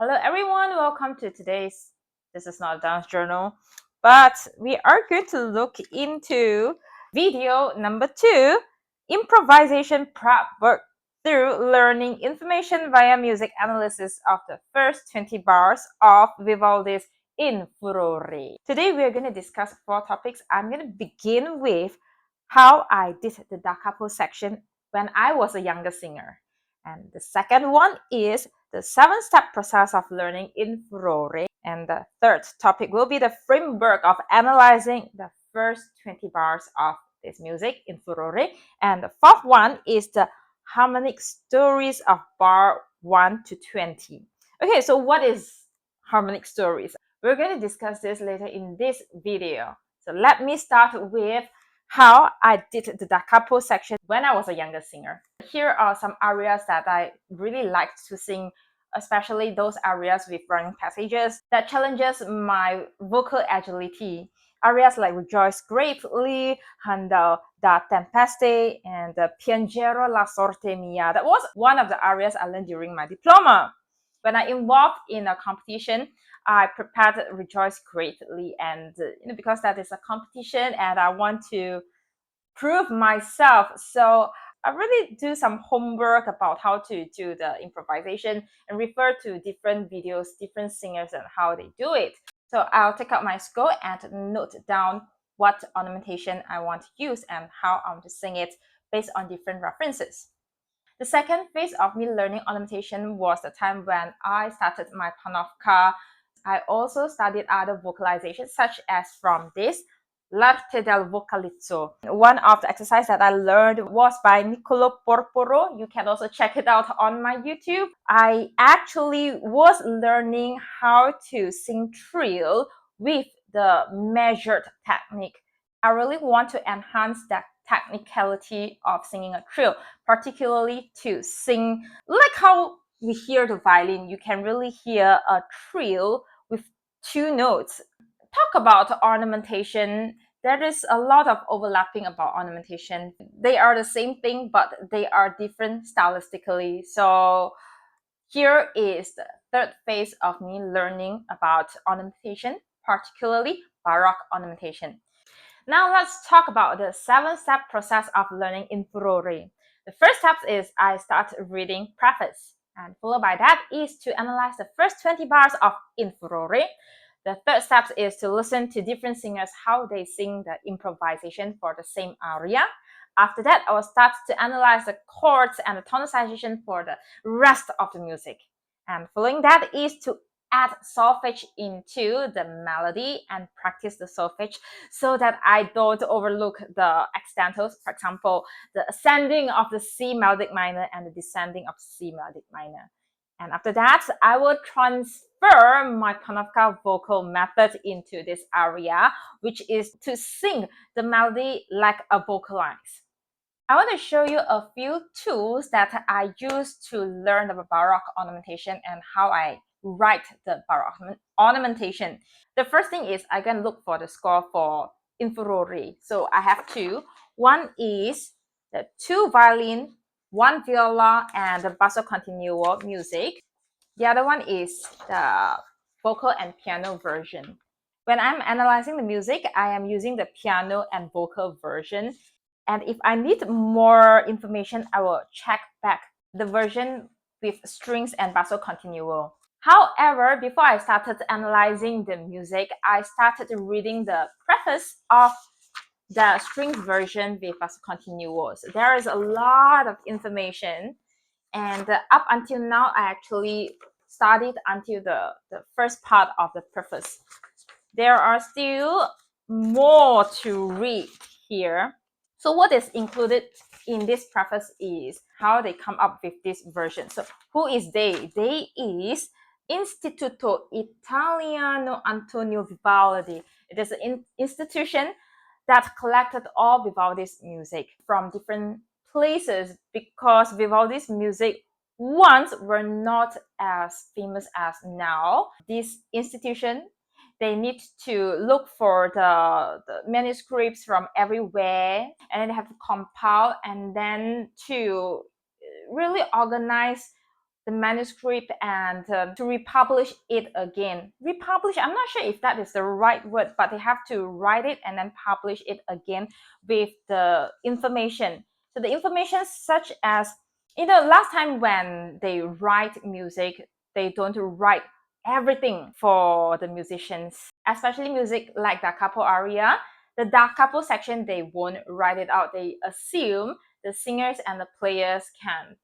Hello everyone, welcome to this is not a dance journal, but we are going to look into video number 2, improvisation prep work through learning information via music analysis of the first 20 bars of Vivaldi's In Furore. Today we are going to discuss 4 topics. I'm going to begin with how I did the da capo section when I was a younger singer. And the second one is the 7-step process of learning in Furore. And the third topic will be the framework of analyzing the first 20 bars of this music in Furore. And the fourth one is the harmonic stories of bar 1 to 20. Okay, so what is harmonic stories? We're going to discuss this later in this video. So let me start with how I did the da capo section when I was a younger singer. Here are some areas that I really liked to sing, especially those areas with running passages that challenges my vocal agility. Areas like Rejoice Greatly, Handel da Tempeste, and Piangere la sorte mia. That was one of the areas I learned during my diploma. When I involved in a competition, I prepared Rejoice Greatly, and because that is a competition and I want to prove myself. So I really do some homework about how to do the improvisation and refer to different videos, different singers and how they do it. So I'll take out my score and note down what ornamentation I want to use and how I want to sing it based on different references. The second phase of me learning ornamentation was the time when I started my panovka. I also studied other vocalizations such as from this L'arte del vocalizzo. One of the exercises that I learned was by Niccolo Porporo. You can also check it out on my YouTube. I actually was learning how to sing trill with the measured technique. I really want to enhance that technicality of singing a trill, particularly to sing like how we hear the violin. You can really hear a trill with 2 notes. Talk about ornamentation. There is a lot of overlapping about ornamentation. They are the same thing, but they are different stylistically. So here is the third phase of me learning about ornamentation, particularly Baroque ornamentation. Now let's talk about the 7-step process of learning in Furore. The first step is I start reading Preface, and followed by that is to analyze the first 20 bars of In Furore. The third step is to listen to different singers how they sing the improvisation for the same aria. After that, I will start to analyze the chords and the tonicization for the rest of the music. And following that is to add solfege into the melody and practice the solfege so that I don't overlook the accidentals. For example, the ascending of the C melodic minor and the descending of C melodic minor. And after that, I will transfer my panovka vocal method into this area, which is to sing the melody like a vocalize. I want to show you a few tools that I use to learn the Baroque ornamentation and how I write the Baroque ornamentation. The first thing is I can look for the score for In Furore. So I have 2. One is the 2 violin, 1 viola, and the basso continuo music. The other one is the vocal and piano version. When I'm analyzing the music, I am using the piano and vocal version. And if I need more information, I will check back the version with strings and basso continuo. However, before I started analyzing the music, I started reading the preface of the strings version with basso continuo. So there is a lot of information, and up until now, I actually studied until the first part of the preface. There are still more to read here. So what is included in this preface is how they come up with this version. So who is they? They is Istituto Italiano Antonio Vivaldi. It is an institution that collected all Vivaldi's music from different places because Vivaldi's music once were not as famous as now. This institution, they need to look for the manuscripts from everywhere, and then they have to compile and then to really organize the manuscript and to republish it again. Republish, I'm not sure if that is the right word, but they have to write it and then publish it again with the information. So the information such as, last time when they write music, they don't write everything for the musicians, especially music like the capo aria. The da capo section, they won't write it out. They assume the singers and the players can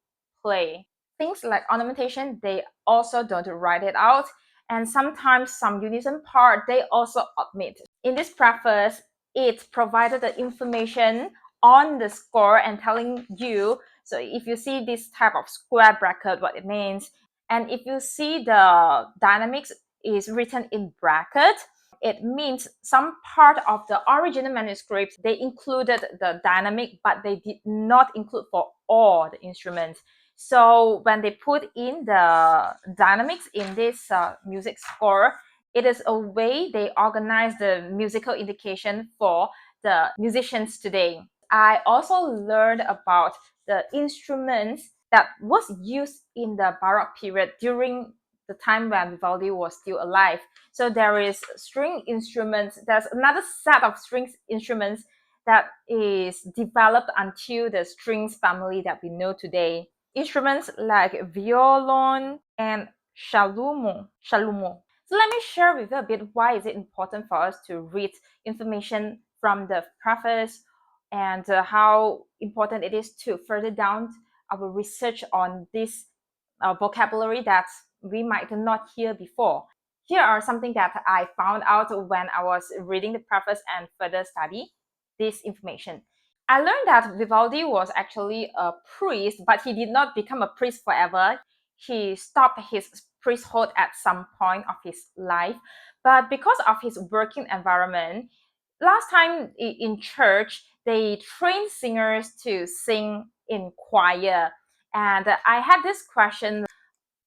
play. Things like ornamentation, they also don't write it out. And sometimes some unison part, they also omit. In this preface, it provided the information on the score and telling you, so if you see this type of square bracket, what it means, and if you see the dynamics is written in bracket, it means some part of the original manuscript, they included the dynamic, but they did not include for all the instruments. So when they put in the dynamics in this music score, it is a way they organize the musical indication for the musicians today. I also learned about the instruments that was used in the Baroque period during the time when Vivaldi was still alive. So there is string instruments. There's another set of strings instruments that is developed until the strings family that we know today. Instruments like violon and chalumeau. So let me share with you a bit why is it important for us to read information from the preface and how important it is to further down our research on this vocabulary that we might not hear before. Here are something that I found out when I was reading the preface and further study this information. I learned that Vivaldi was actually a priest, but he did not become a priest forever. He stopped his priesthood at some point of his life. But because of his working environment, last time in church, they trained singers to sing in choir. And I had this question.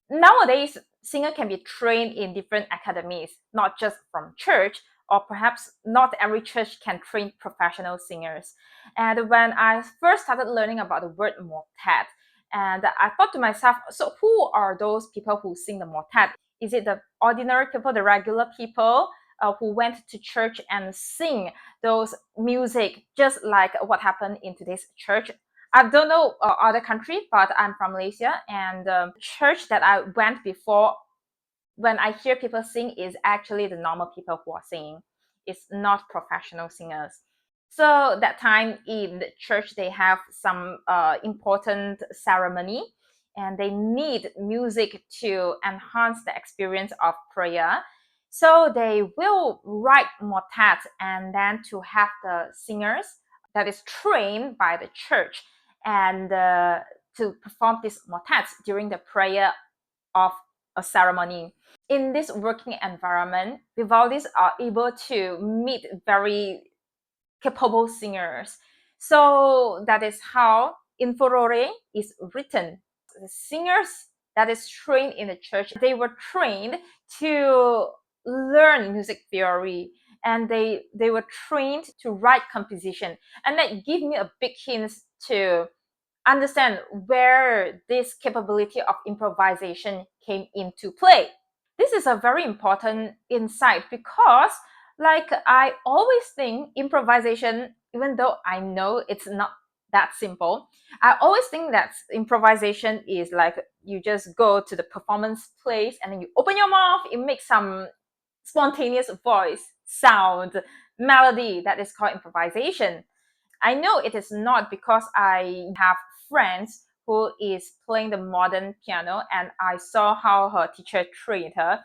Nowadays, singer can be trained in different academies, not just from church, or perhaps not every church can train professional singers. And when I first started learning about the word motet, and I thought to myself, so who are those people who sing the motet? Is it the ordinary people, the regular people who went to church and sing those music just like what happened in today's church? I don't know other country, but I'm from Malaysia, and church that I went before, when I hear people sing, is actually the normal people who are singing. It's not professional singers. So that time in the church, they have some important ceremony, and they need music to enhance the experience of prayer. So they will write motet and then to have the singers that is trained by the church and to perform these motets during the prayer of a ceremony. In this working environment, Vivaldis are able to meet very capable singers. So that is how In Furore is written. The singers that is trained in the church, they were trained to learn music theory, and they were trained to write composition, and that give me a big hint to understand where this capability of improvisation came into play. This is a very important insight because, like, I always think improvisation, even though I know it's not that simple, I always think that improvisation is like you just go to the performance place and then you open your mouth, you make some spontaneous voice, sound, melody. That is called improvisation. I know it is not because I have friends who is playing the modern piano and I saw how her teacher trained her.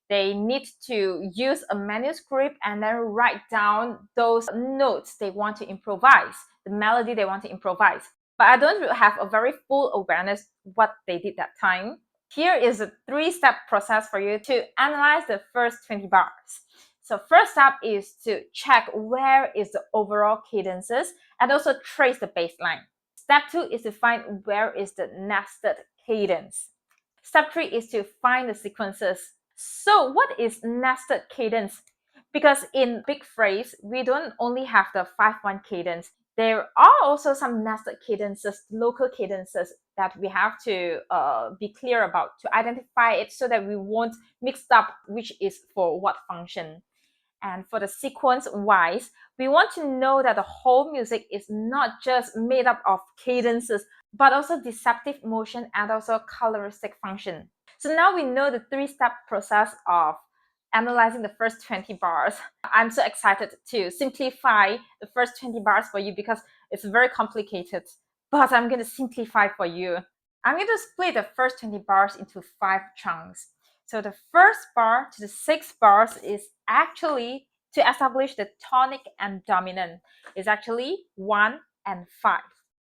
They need to use a manuscript and then write down those notes they want to improvise, the melody they want to improvise. But I don't have a very full awareness what they did that time. Here is a 3-step process for you to analyze the first 20 bars. So first step is to check where is the overall cadences and also trace the bass line. Step 2 is to find where is the nested cadence. Step 3 is to find the sequences. So what is nested cadence? Because in big phrase, we don't only have the 5/1 cadence. There are also some nested cadences, local cadences that we have to be clear about to identify it so that we won't mix up which is for what function. And for the sequence wise, we want to know that the whole music is not just made up of cadences, but also deceptive motion and also coloristic function. So now we know the three-step process of analyzing the first 20 bars. I'm so excited to simplify the first 20 bars for you because it's very complicated, but I'm going to simplify for you. I'm going to split the first 20 bars into 5 chunks. So the first bar to the 6 bars is actually to establish the tonic and dominant. Is actually 1 and 5.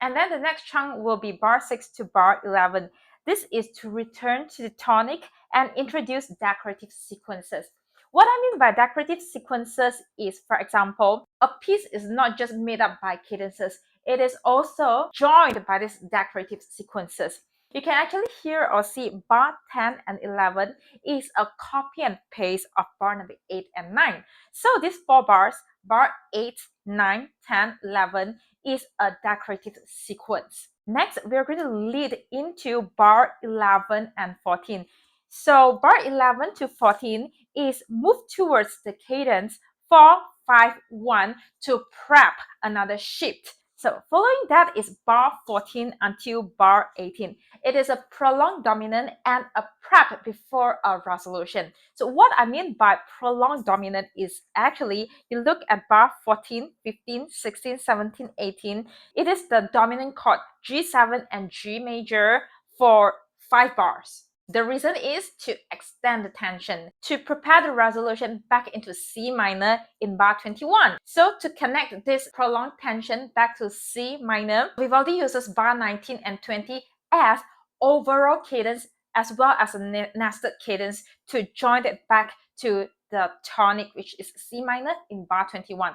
And then the next chunk will be bar 6 to bar 11. This is to return to the tonic and introduce decorative sequences. What I mean by decorative sequences is, for example, a piece is not just made up by cadences, it is also joined by these decorative sequences. You can actually hear or see bar 10 and 11 is a copy and paste of bar number 8 and 9. So these 4 bars, bar 8, 9, 10, 11, is a decorative sequence. Next, we're going to lead into bar 11 and 14. So bar 11 to 14 is move towards the cadence 4, 5, 1 to prep another shift. So following that is bar 14 until bar 18. It is a prolonged dominant and a prep before a resolution. So what I mean by prolonged dominant is actually you look at bar 14, 15, 16, 17, 18. It is the dominant chord G7 and G major for 5 bars. The reason is to extend the tension, to prepare the resolution back into C minor in bar 21. So to connect this prolonged tension back to C minor, Vivaldi uses bar 19 and 20 as overall cadence as well as a nested cadence to join it back to the tonic, which is C minor in bar 21.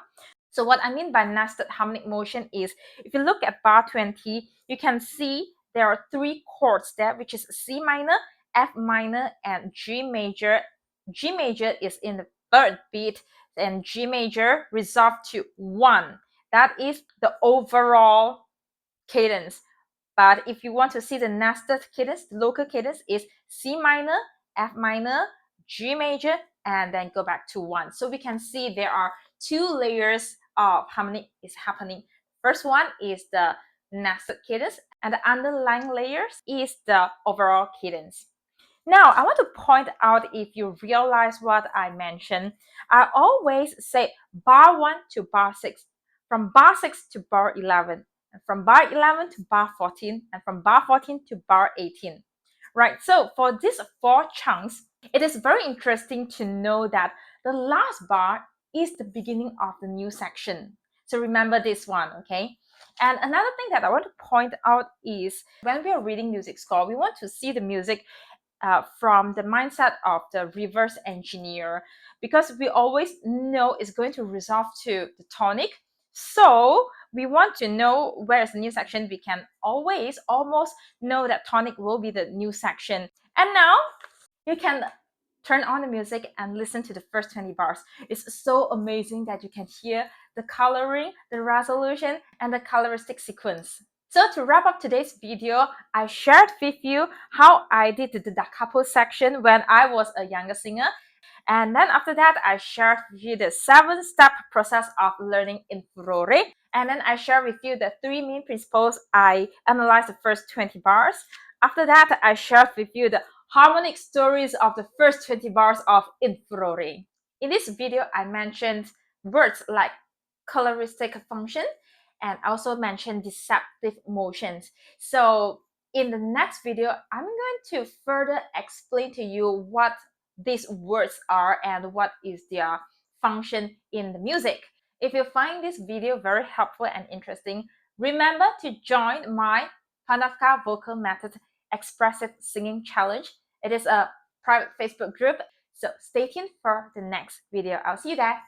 So what I mean by nested harmonic motion is, if you look at bar 20, you can see there are 3 chords there, which is C minor, F minor, and G major. G major is in the 3rd beat, and G major resolved to 1. That is the overall cadence. But if you want to see the nested cadence, the local cadence is C minor, F minor, G major, and then go back to 1. So we can see there are 2 layers of harmonic is happening. First one is the nested cadence, and the underlying layers is the overall cadence. Now, I want to point out, if you realize what I mentioned, I always say bar 1 to bar 6, from bar 6 to bar 11, and from bar 11 to bar 14, and from bar 14 to bar 18. Right, so for these 4 chunks, it is very interesting to know that the last bar is the beginning of the new section. So remember this one, okay? And another thing that I want to point out is when we are reading music score, we want to see the music from the mindset of the reverse engineer, because we always know it's going to resolve to the tonic. So we want to know where is the new section. We can always almost know that tonic will be the new section. And now you can turn on the music and listen to the first 20 bars. It's so amazing that you can hear the coloring, the resolution, and the coloristic sequence. So to wrap up today's video, I shared with you how I did the da capo section when I was a younger singer. And then after that, I shared with you the 7-step process of learning in Furore. And then I shared with you the 3 main principles. I analyzed the first 20 bars. After that, I shared with you the harmonic stories of the first 20 bars of In Furore. In this video, I mentioned words like coloristic function, and also mention deceptive motions. So in the next video, I'm going to further explain to you what these words are and what is their function in the music. If you find this video very helpful and interesting, remember to join my Panavka Vocal Method Expressive Singing Challenge. It is a private Facebook group, so stay tuned for the next video. I'll see you there.